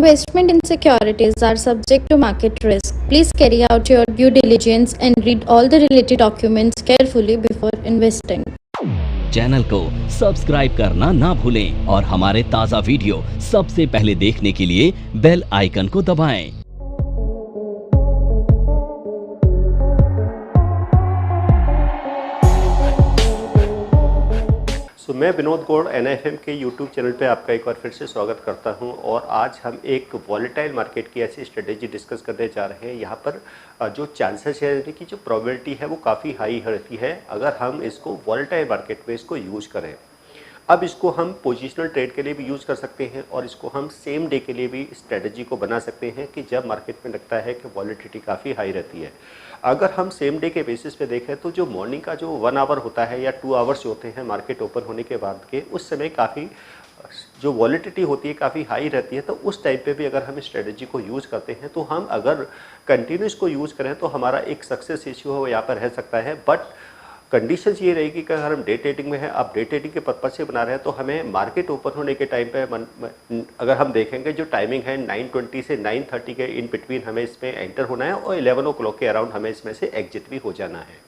Investment in securities are subject to market risk. Please carry out your due diligence and read all the related documents carefully before investing. Channel को subscribe करना ना भूलें और हमारे ताज़ा video सबसे पहले देखने के लिए बेल आइकन को दबाएं। मैं विनोद गौड़ NIFM के YouTube चैनल पे आपका एक बार फिर से स्वागत करता हूं और आज हम एक वॉलेटाइल मार्केट की ऐसी स्ट्रेटेजी डिस्कस करने जा रहे हैं। यहाँ पर जो चांसेस है यानी कि जो प्रोबेबिलिटी है वो काफ़ी हाई रहती है अगर हम इसको वॉलेटाइल मार्केट में इसको यूज़ करें। अब इसको हम पोजिशनल ट्रेड के लिए भी यूज़ कर सकते हैं और इसको हम सेम डे के लिए भी स्ट्रेटजी को बना सकते हैं कि जब मार्केट में लगता है कि वॉलेटिलिटी काफ़ी हाई रहती है। अगर हम सेम डे के बेसिस पे देखें तो जो मॉर्निंग का जो 1 आवर होता है या 2 आवर्स होते हैं मार्केट ओपन होने के बाद के, उस समय काफ़ी जो वॉलेटिलिटी होती है काफ़ी हाई रहती है। तो उस टाइम पे भी अगर हम स्ट्रेटजी को यूज़ करते हैं तो हम अगर कंटिन्यूस को यूज़ करें तो हमारा एक सक्सेस रेशियो है वो यहाँ पर रह सकता है। बट कंडीशंस ये रहेगी कि अगर हम डे ट्रेडिंग में है, अब डे ट्रेडिंग के पर्पज से बना रहे हैं तो हमें मार्केट ओपन होने के टाइम पे अगर हम देखेंगे जो टाइमिंग है 9:20 से 9:30 के इन बिटवीन हमें इसमें एंटर होना है और 11 o'clock के अराउंड हमें इसमें से एग्जिट भी हो जाना है।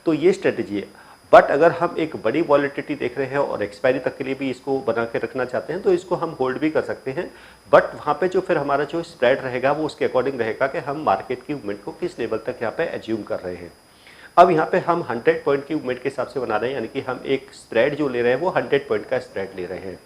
तो ये स्ट्रेटजी है। बट अगर हम एक बड़ी वॉलेटिलिटी देख रहे हैं और एक्सपायरी तक के लिए भी इसको बना के रखना चाहते हैं तो इसको हम होल्ड भी कर सकते हैं। बट वहाँ पे जो फिर हमारा जो स्प्रेड रहेगा वो उसके अकॉर्डिंग रहेगा कि हम मार्केट की मूवमेंट को किस लेवल तक यहाँ पे एज्यूम कर रहे हैं। अब यहाँ पे हम 100 पॉइंट की मूवमेंट के हिसाब से बना रहे हैं, यानी कि हम एक स्प्रेड जो ले रहे हैं वो 100 पॉइंट का स्प्रेड ले रहे हैं।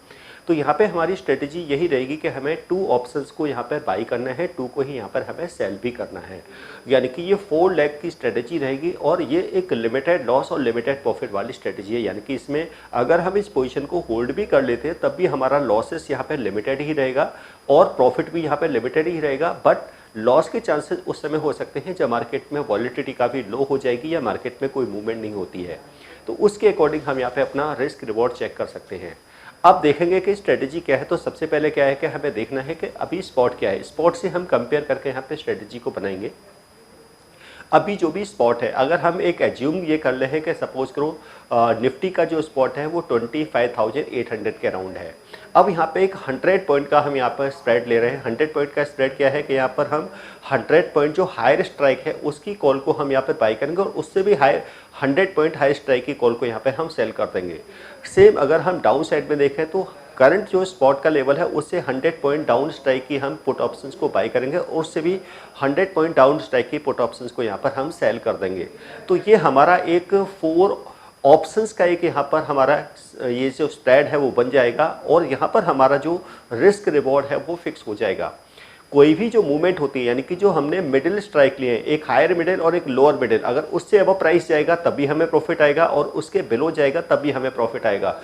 तो यहाँ पे हमारी स्ट्रेटजी यही रहेगी कि हमें 2 ऑप्शंस को यहाँ पर बाई करना है, 2 को ही यहाँ पर हमें सेल भी करना है। यानी कि ये 4 लेग की स्ट्रेटजी रहेगी और ये एक लिमिटेड लॉस और लिमिटेड प्रॉफिट वाली स्ट्रेटजी है। यानी कि इसमें अगर हम इस पोजीशन को होल्ड भी कर लेते हैं तब भी हमारा लॉसेस यहाँ पर लिमिटेड ही रहेगा और प्रॉफिट भी यहाँ पर लिमिटेड ही रहेगा। बट लॉस के चांसेस उस समय हो सकते हैं जब मार्केट में वॉलेटिलिटी काफ़ी लो हो जाएगी या मार्केट में कोई मूवमेंट नहीं होती है। तो उसके अकॉर्डिंग हम यहाँ पे अपना रिस्क रिवॉर्ड चेक कर सकते हैं। अब देखेंगे कि स्ट्रेटजी क्या है। तो सबसे पहले क्या है कि हमें देखना है कि अभी स्पॉट क्या है। स्पॉट से हम कंपेयर करके यहाँ पे स्ट्रेटजी को बनाएंगे। अभी जो भी स्पॉट है, अगर हम एक एज्यूम ये कर ले हैं कि सपोज करो निफ्टी का जो स्पॉट है वो 25,800 के अराउंड है। अब यहाँ पे एक 100 पॉइंट का हम यहाँ पर स्प्रेड ले रहे हैं। 100 पॉइंट का स्प्रेड क्या है कि यहाँ पर हम 100 पॉइंट जो हायर स्ट्राइक है उसकी कॉल को हम यहाँ पर बाई करेंगे और उससे भी हायर 100 पॉइंट हाई स्ट्राइक की कॉल को यहाँ पे हम सेल कर देंगे। सेम अगर हम डाउन साइड में देखें तो करंट जो स्पॉट का लेवल है उससे 100 पॉइंट डाउन स्ट्राइक की हम पुट ऑप्शंस को बाई करेंगे और उससे भी 100 पॉइंट डाउन स्ट्राइक की पुट ऑप्शंस को यहाँ पर हम सेल कर देंगे। तो ये हमारा एक 4 ऑप्शंस का एक यहाँ पर हमारा ये जो स्प्रेड है वो बन जाएगा और यहाँ पर हमारा जो रिस्क रिवॉर्ड है वो फिक्स हो जाएगा। कोई भी जो मूवमेंट होती है, यानी कि जो हमने मिडिल स्ट्राइक लिए हैं, एक हायर मिडिल और एक लोअर मिडिल, अगर उससे अब प्राइस जाएगा तभी हमें प्रॉफिट आएगा और उसके बिलो जाएगा तभी हमें प्रॉफिट आएगा।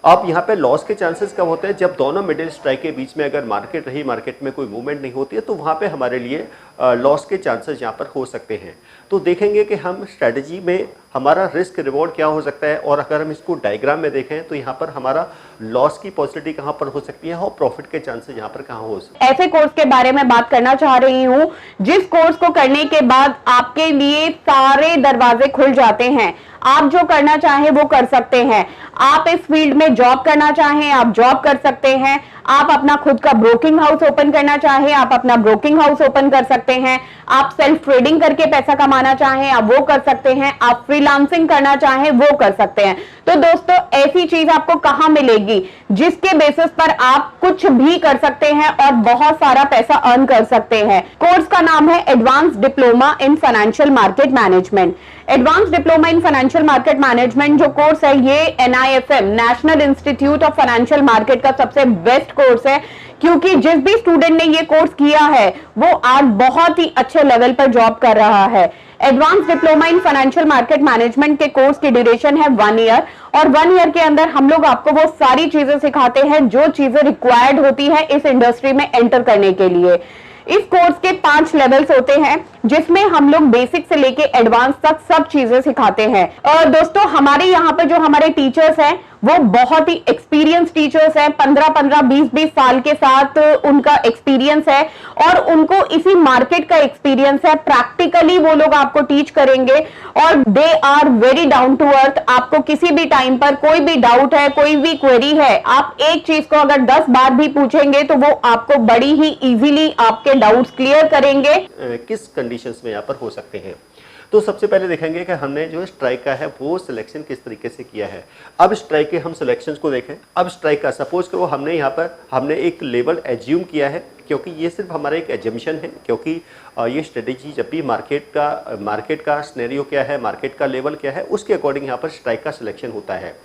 अब यहाँ पे लॉस के चांसेस कब होते हैं जब दोनों मिडिल स्ट्राइक के बीच में अगर मार्केट रही, मार्केट में कोई मूवमेंट नहीं होती है तो वहाँ पे हमारे लिए लॉस के चांसेस यहाँ पर हो सकते हैं। तो देखेंगे कि हम स्ट्रेटजी में हमारा रिस्क रिवॉर्ड क्या हो सकता है और अगर हम इसको डायग्राम में देखें तो यहाँ पर हमारा लॉस की पॉसिबिलिटी कहाँ पर हो सकती है और प्रॉफिट के चांसेस यहाँ पर कहाँ हो सकते हैं। ऐसे कोर्स के बारे में बात करना चाह रही हूँ जिस कोर्स को करने के बाद आपके लिए सारे दरवाजे खुल जाते हैं। आप जो करना चाहें वो कर सकते हैं। आप इस फील्ड में जॉब करना चाहें आप जॉब कर सकते हैं। आप अपना खुद का ब्रोकिंग हाउस ओपन करना चाहें आप अपना ब्रोकिंग हाउस ओपन कर सकते हैं। आप सेल्फ ट्रेडिंग करके पैसा कमाना चाहें आप वो कर सकते हैं। आप फ्रीलांसिंग करना चाहें वो कर सकते हैं। तो दोस्तों ऐसी चीज आपको कहां मिलेगी जिसके बेसिस पर आप कुछ भी कर सकते हैं और बहुत सारा पैसा अर्न कर सकते हैं। कोर्स का नाम है advance diploma in financial market management. Advance diploma in financial market management जो कोर्स है ये NIFM national institute of financial market का सबसे बेस्ट कोर्स है क्योंकि जिस भी स्टूडेंट ने ये कोर्स किया है वो आज बहुत ही अच्छे लेवल पर जॉब कर रहा है। Advance diploma in financial market management के कोर्स की ड्यूरेशन है 1 ईयर और 1 ईयर के अंदर हम लोग आपको वो सारी चीजें सिखाते हैं जो चीजें रिक्वायर्ड होती है इस इंडस्ट्री में एंटर करने के लिए। इस कोर्स के 5 लेवल्स होते हैं जिसमें हम लोग बेसिक से लेके एडवांस तक सब चीजें सिखाते हैं। और दोस्तों हमारे यहाँ पे जो हमारे टीचर्स हैं वो बहुत ही एक्सपीरियंस टीचर्स हैं, 15-15, 20-20 साल के साथ उनका एक्सपीरियंस है और उनको इसी मार्केट का एक्सपीरियंस है। प्रैक्टिकली वो लोग आपको टीच करेंगे और they are very down to earth. आपको किसी भी टाइम पर कोई भी डाउट है, कोई भी क्वेरी है, आप एक चीज को अगर 10 बार भी पूछेंगे तो वो आपको बड़ी ही इजीली आपके डाउट्स क्लियर करेंगे। किस कंडीशंस में यहाँ पर हो सकते हैं? तो सबसे पहले देखेंगे कि हमने जो स्ट्राइक का है वो सिलेक्शन किस तरीके से किया है। अब स्ट्राइक के हम सिलेक्शंस को देखें। अब स्ट्राइक का सपोज करो हमने यहाँ पर हमने एक लेवल एज्यूम किया है, क्योंकि ये सिर्फ हमारा एक एजम्पशन है, क्योंकि ये स्ट्रेटेजी जब भी मार्केट का सिनेरियो क्या है, मार्केट का लेवल क्या है, उसके अकॉर्डिंग यहाँ पर स्ट्राइक का सिलेक्शन होता है।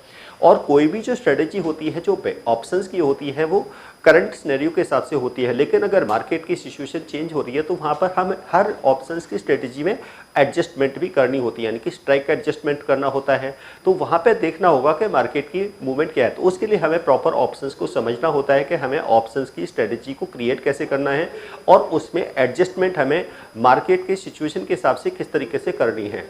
और कोई भी जो स्ट्रेटेजी होती है, जो ऑप्शंस की होती है, वो करंट सिनेरियो के हिसाब से होती है। लेकिन अगर मार्केट की सिचुएशन चेंज हो रही है तो वहाँ पर हम हर ऑप्शंस की स्ट्रेटेजी में एडजस्टमेंट भी करनी होती है, यानी कि स्ट्राइक का एडजस्टमेंट करना होता है। तो वहाँ पे देखना होगा कि मार्केट की मूवमेंट क्या है। तो उसके लिए हमें प्रॉपर ऑप्शंस को समझना होता है कि हमें ऑप्शंस की स्ट्रेटेजी को क्रिएट कैसे करना है और उसमें एडजस्टमेंट हमें मार्केट के सिचुएशन के हिसाब से किस तरीके से करनी है।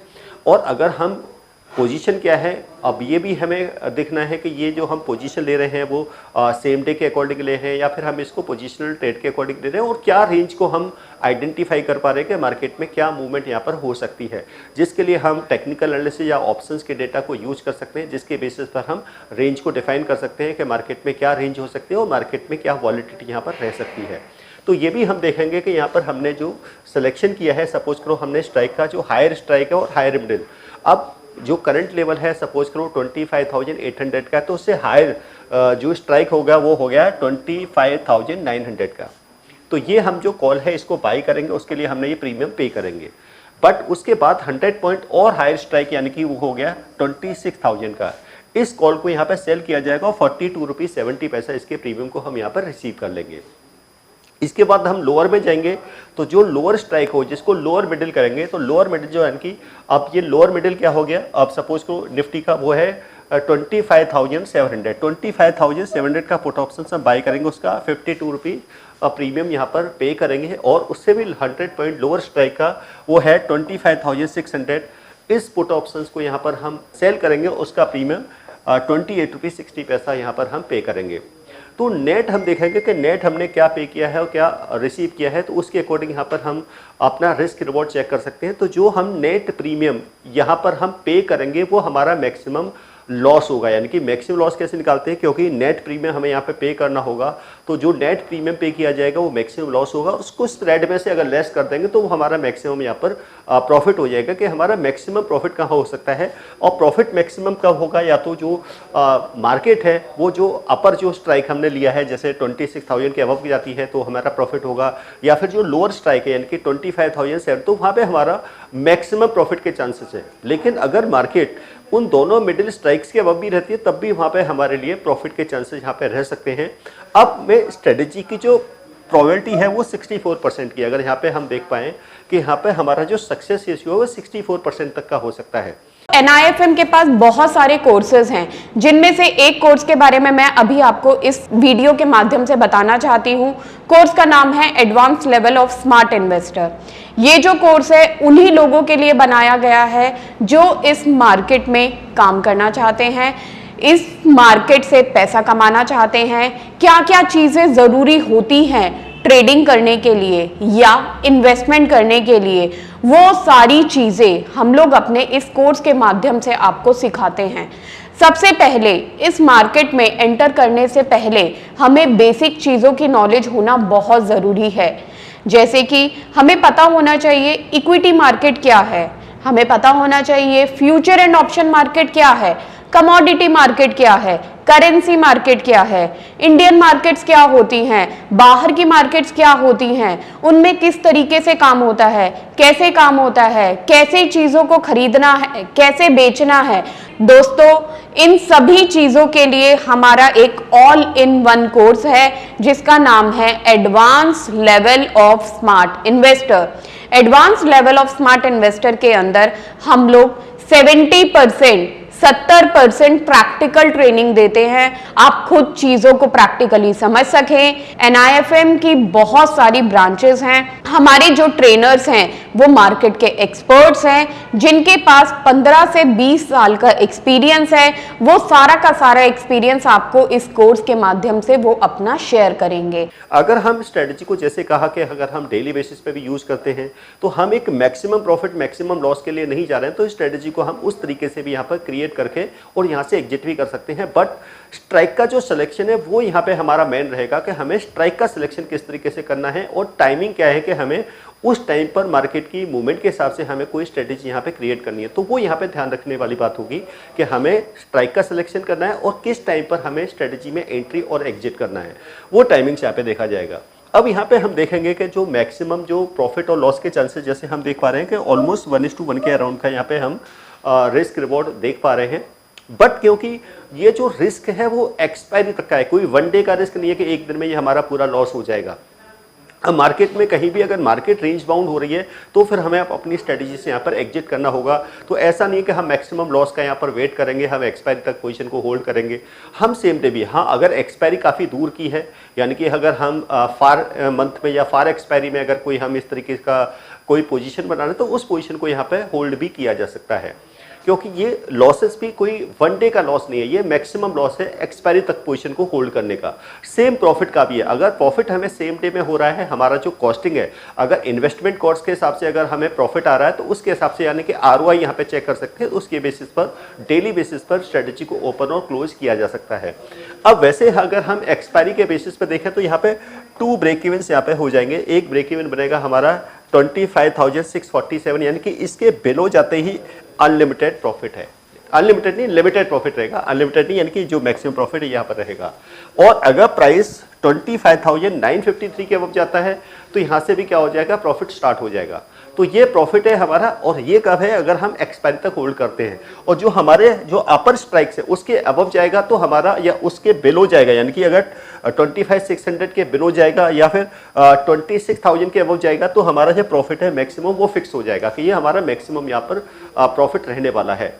और अगर हम पोजीशन क्या है, अब ये भी हमें देखना है कि ये जो हम पोजीशन ले रहे हैं वो सेम डे के अकॉर्डिंग ले हैं या फिर हम इसको पोजीशनल ट्रेड के अकॉर्डिंग ले रहे हैं, और क्या रेंज को हम आइडेंटिफाई कर पा रहे हैं कि मार्केट में क्या मूवमेंट यहाँ पर हो सकती है, जिसके लिए हम टेक्निकल एनालिसिस या ऑप्शंस के डेटा को यूज कर सकते हैं, जिसके बेसिस पर हम रेंज को डिफाइन कर सकते हैं कि मार्केट में क्या रेंज हो सकती है और मार्केट में क्या वॉलिटिलिटी यहाँ पर रह सकती है। तो ये भी हम देखेंगे कि यहाँ पर हमने जो सिलेक्शन किया है, सपोज करो हमने स्ट्राइक का जो हायर स्ट्राइक है और हायर मिडिल, अब जो करंट लेवल है सपोज करो 25,800 का, तो उससे हायर जो स्ट्राइक होगा वो हो गया 25,900 का। तो ये हम जो कॉल है इसको बाई करेंगे, उसके लिए हमने ये प्रीमियम पे करेंगे। बट उसके बाद 100 पॉइंट और हायर स्ट्राइक यानी कि वो हो गया 26,000 का, इस कॉल को यहाँ पर सेल किया जाएगा और 42 रुपीज़ 70 पैसा इसके प्रीमियम को हम यहाँ पर रिसीव कर लेंगे। इसके बाद हम लोअर में जाएंगे, तो जो लोअर स्ट्राइक हो जिसको लोअर मिडिल करेंगे, तो लोअर मिडिल जो है कि अब ये लोअर मिडिल क्या हो गया, अब सपोज को निफ्टी का वो है 25,700 का पुट ऑप्शन हम बाई करेंगे, उसका 52 रुपीज़ प्रीमियम यहाँ पर पे करेंगे। और उससे भी 100 पॉइंट लोअर स्ट्राइक का वो है 25,600, इस पुट ऑप्शन को यहाँ पर हम सेल करेंगे, उसका प्रीमियम 28 रुपीज़ 60 पैसा यहाँ पर हम पे करेंगे। तो नेट हम देखेंगे कि नेट हमने क्या पे किया है और क्या रिसीव किया है, तो उसके अकॉर्डिंग यहाँ पर हम अपना रिस्क रिवॉर्ड चेक कर सकते हैं। तो जो हम नेट प्रीमियम यहाँ पर हम पे करेंगे वो हमारा मैक्सिमम लॉस होगा, यानी कि मैक्सिमम लॉस कैसे निकालते हैं, क्योंकि नेट प्रीमियम हमें यहाँ पे करना होगा, तो जो नेट प्रीमियम पे किया जाएगा वो मैक्सिमम लॉस होगा, उसको स्प्रेड में से अगर लेस कर देंगे तो वो हमारा मैक्सिमम यहाँ पर प्रॉफिट हो जाएगा। कि हमारा मैक्सिमम प्रॉफिट कहाँ हो सकता है, और प्रॉफिट मैक्सिमम कब होगा, या तो जो मार्केट है वो जो अपर जो स्ट्राइक हमने लिया है जैसे 26,000 के अबव जाती है तो हमारा प्रॉफिट होगा, या फिर जो लोअर स्ट्राइक है यानी कि 25,007, तो वहाँ पर हमारा मैक्सिमम प्रॉफिट के चांसेस है। लेकिन अगर मार्केट उन दोनों मिडिल स्ट्राइक्स के अबव भी रहती है तब भी वहाँ पे हमारे लिए प्रॉफिट के चांसेस यहाँ पे रह सकते हैं। अब में स्ट्रेटेजी की जो प्रोबेबिलिटी है वो 64% की, अगर यहाँ पे हम देख पाएँ कि यहाँ पे हमारा जो सक्सेस रेशियो है वो 64% तक का हो सकता है। NIFM के पास बहुत सारे कोर्सेज हैं, जिनमें से एक कोर्स के बारे में मैं अभी आपको इस वीडियो के माध्यम से बताना चाहती हूँ। कोर्स का नाम है advance level of smart investor. ये जो कोर्स है उन्हीं लोगों के लिए बनाया गया है जो इस मार्केट में काम करना चाहते हैं, इस मार्केट से पैसा कमाना चाहते हैं। क्या क्या चीजें जरूरी होती हैं ट्रेडिंग करने के लिए या इन्वेस्टमेंट करने के लिए, वो सारी चीजें हम लोग अपने इस कोर्स के माध्यम से आपको सिखाते हैं। सबसे पहले इस मार्केट में एंटर करने से पहले हमें बेसिक चीजों की नॉलेज होना बहुत जरूरी है, जैसे कि हमें पता होना चाहिए इक्विटी मार्केट क्या है, हमें पता होना चाहिए फ्यूचर एंड ऑप्शन मार्केट क्या है, कमोडिटी मार्केट क्या है, करेंसी मार्केट क्या है, इंडियन मार्केट्स क्या होती हैं, बाहर की मार्केट्स क्या होती हैं, उनमें किस तरीके से काम होता है, कैसे काम होता है, कैसे चीजों को खरीदना है, कैसे बेचना है। दोस्तों, इन सभी चीजों के लिए हमारा एक ऑल इन वन कोर्स है जिसका नाम है advance level of smart investor. Advance level of smart investor के अंदर हम लोग 70% 70% प्रैक्टिकल ट्रेनिंग देते हैं, आप खुद चीजों को प्रैक्टिकली समझ सकें। NIFM की बहुत सारी ब्रांचेस हैं। हमारे जो ट्रेनर्स हैं वो मार्केट के एक्सपर्ट्स हैं, जिनके पास 15 से 20 साल का एक्सपीरियंस है। वो सारा का सारा एक्सपीरियंस आपको इस कोर्स के माध्यम से वो अपना शेयर करेंगे। अगर हम स्ट्रेटजी को जैसे कहा कि अगर हम डेली बेसिस पे भी यूज करते हैं तो हम एक मैक्सिमम प्रॉफिट मैक्सिमम लॉस के लिए नहीं जा रहे हैं, तो इस स्ट्रेटजी को हम उस तरीके से भी यहाँ पर क्रिएट करके और यहाँ से एग्जिट भी कर सकते हैं। बट स्ट्राइक का जो सिलेक्शन है वो यहाँ पे हमारा मेन रहेगा कि हमें स्ट्राइक का सिलेक्शन किस तरीके से करना है और टाइमिंग क्या है कि हमें उस टाइम पर मार्केट की मूवमेंट के हिसाब से हमें कोई स्ट्रेटेजी यहाँ पे क्रिएट करनी है। तो वो यहाँ पे ध्यान रखने वाली बात होगी कि हमें स्ट्राइक का सिलेक्शन करना है और किस टाइम पर हमें स्ट्रेटेजी में एंट्री और एग्जिट करना है, वो टाइमिंग से यहाँ पे देखा जाएगा। अब यहाँ पे हम देखेंगे कि जो मैक्सिमम जो प्रॉफिट और लॉस के चांसेस जैसे हम देख पा रहे हैं कि ऑलमोस्ट 1:1 के अराउंड का यहाँ पे हम रिस्क रिवॉर्ड देख पा रहे हैं। बट क्योंकि ये जो रिस्क है वो एक्सपायरी तक का है, कोई वन डे का रिस्क नहीं है कि एक दिन में ये हमारा पूरा लॉस हो जाएगा। अब मार्केट में कहीं भी अगर मार्केट रेंज बाउंड हो रही है तो फिर हमें अपनी स्ट्रेटजी से यहाँ पर एग्जिट करना होगा। तो ऐसा नहीं कि हम मैक्सिमम लॉस का यहाँ पर वेट करेंगे, हम एक्सपायरी तक पोजीशन को होल्ड करेंगे। हम सेम डे भी, हाँ अगर एक्सपायरी काफ़ी दूर की है, यानी कि अगर हम फार मंथ में या फार एक्सपायरी में अगर कोई हम इस तरीके का कोई पोजीशन बना रहे हैं तो उस पोजीशन को यहाँ पर होल्ड भी किया जा सकता है, क्योंकि ये लॉसेस भी कोई वन डे का लॉस नहीं है, ये मैक्सिमम लॉस है एक्सपायरी तक पोजीशन को होल्ड करने का। सेम प्रॉफिट का भी है, अगर प्रॉफिट हमें सेम डे में हो रहा है, हमारा जो कॉस्टिंग है अगर इन्वेस्टमेंट कॉस्ट के हिसाब से अगर हमें प्रॉफिट आ रहा है तो उसके हिसाब से यानी कि ROI यहाँ पे चेक कर सकते हैं, उसके बेसिस पर डेली बेसिस पर स्ट्रेटेजी को ओपन और क्लोज किया जा सकता है। अब वैसे अगर हम एक्सपायरी के बेसिस पर देखें तो यहाँ पे 2 ब्रेक इवेंस यहाँ पे हो जाएंगे। एक ब्रेक इवन बनेगा हमारा 25,647, यानी कि इसके बिलो जाते ही अनलिमिटेड प्रॉफिट है, अनलिमिटेड नहीं लिमिटेड प्रॉफिट रहेगा, अनलिमिटेड नहीं यानी कि जो मैक्सिमम प्रॉफिट है यहाँ पर रहेगा। और अगर प्राइस 25,953 के अब जाता है तो यहाँ से भी क्या हो जाएगा, प्रॉफिट स्टार्ट हो जाएगा। तो ये प्रॉफिट है हमारा, और ये कब है, अगर हम एक्सपायरी तक होल्ड करते हैं और जो हमारे जो अपर स्ट्राइक्स है उसके अबव जाएगा तो हमारा, या उसके बिलो जाएगा, यानी कि अगर 25,600 के बिलो जाएगा या फिर 26,000 के अबव जाएगा तो हमारा जो प्रॉफिट है मैक्सिमम वो फिक्स हो जाएगा कि ये हमारा मैक्सिमम यहाँ पर प्रॉफिट रहने वाला है।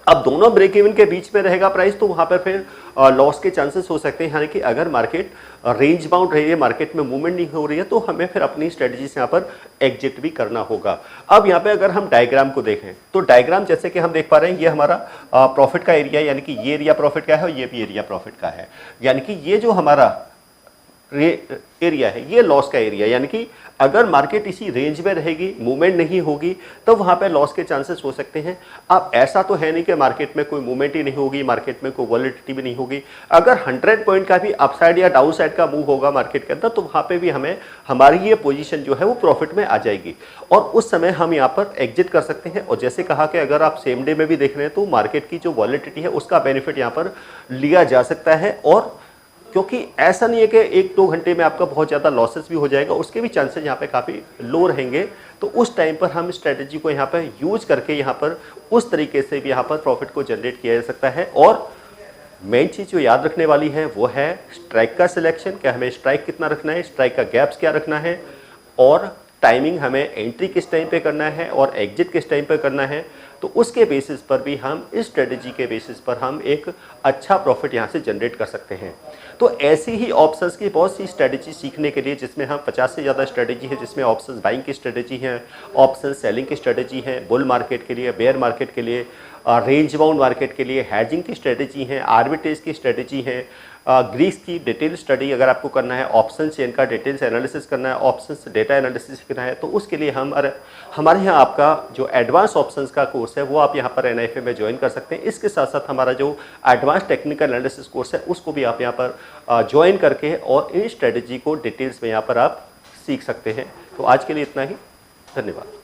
अब दोनों ब्रेक इवन के बीच में रहेगा प्राइस तो वहां पर फिर लॉस के चांसेस हो सकते हैं, यानी कि अगर मार्केट रेंज बाउंड रही है, मार्केट में मूवमेंट नहीं हो रही है तो हमें फिर अपनी स्ट्रेटजी से यहाँ पर एग्जिट भी करना होगा। अब यहाँ पे अगर हम डायग्राम को देखें तो डायग्राम जैसे कि हम देख पा रहे हैं, ये हमारा प्रॉफिट का एरिया, यानी कि ये एरिया प्रॉफिट का है और ये भी एरिया प्रॉफिट का है, यानी कि ये जो हमारा एरिया है ये लॉस का एरिया, यानी कि अगर मार्केट इसी रेंज में रहेगी, मूवमेंट नहीं होगी तो वहां पे लॉस के चांसेस हो सकते हैं। अब ऐसा तो है नहीं कि मार्केट में कोई मूवमेंट ही नहीं होगी, मार्केट में कोई वॉलेटिलिटी भी नहीं होगी। अगर 100 पॉइंट का भी अपसाइड या डाउन साइड का मूव होगा मार्केट के अंदर तो वहां पे भी हमें हमारी ये पोजीशन जो है वो प्रॉफिट में आ जाएगी और उस समय हम यहाँ पर एग्जिट कर सकते हैं। और जैसे कहा कि अगर आप सेम डे में भी देख रहे हैं तो मार्केट की जो वॉलेटिलिटी है उसका बेनिफिट यहाँ पर लिया जा सकता है, और क्योंकि ऐसा नहीं है कि 1-2 घंटे में आपका बहुत ज़्यादा लॉसेस भी हो जाएगा, उसके भी चांसेस यहाँ पे काफ़ी लो रहेंगे। तो उस टाइम पर हम स्ट्रेटजी को यहाँ पर यूज करके यहाँ पर उस तरीके से भी यहाँ पर प्रॉफिट को जनरेट किया जा सकता है। और मेन चीज़ जो याद रखने वाली है वो है स्ट्राइक का सिलेक्शन, क्या हमें स्ट्राइक कितना रखना है, स्ट्राइक का गैप्स क्या रखना है, और टाइमिंग हमें एंट्री किस टाइम पे करना है और एग्जिट किस टाइम पे करना है। तो उसके बेसिस पर भी हम इस स्ट्रेटजी के बेसिस पर हम एक अच्छा प्रॉफिट यहाँ से जनरेट कर सकते हैं। तो ऐसी ही ऑप्शंस की बहुत सी स्ट्रेटजी सीखने के लिए, जिसमें हम 50 से ज़्यादा स्ट्रेटजी है, जिसमें ऑप्शंस बाइंग की स्ट्रेटजी है, ऑप्शन सेलिंग की स्ट्रेटजी है, बुल मार्केट के लिए, बेयर मार्केट के लिए, रेंज बाउंड मार्केट के लिए, हैजिंग की स्ट्रेटजी है, आर्बिट्रेज की स्ट्रेटजी है, ग्रीस की डिटेल स्टडी अगर आपको करना है, ऑप्शन चेन का डिटेल्स एनालिसिस करना है, ऑप्शन डेटा एनालिसिस करना है, तो उसके लिए हमारे यहाँ आपका जो एडवांस ऑप्शंस का कोर्स है वो आप यहाँ पर NIFM में ज्वाइन कर सकते हैं। इसके साथ साथ हमारा जो एडवांस टेक्निकल एनालिसिस कोर्स है उसको भी आप यहाँ पर ज्वाइन करके और इन स्ट्रेटजी को डिटेल्स में यहाँ पर आप सीख सकते हैं। तो आज के लिए इतना ही, धन्यवाद।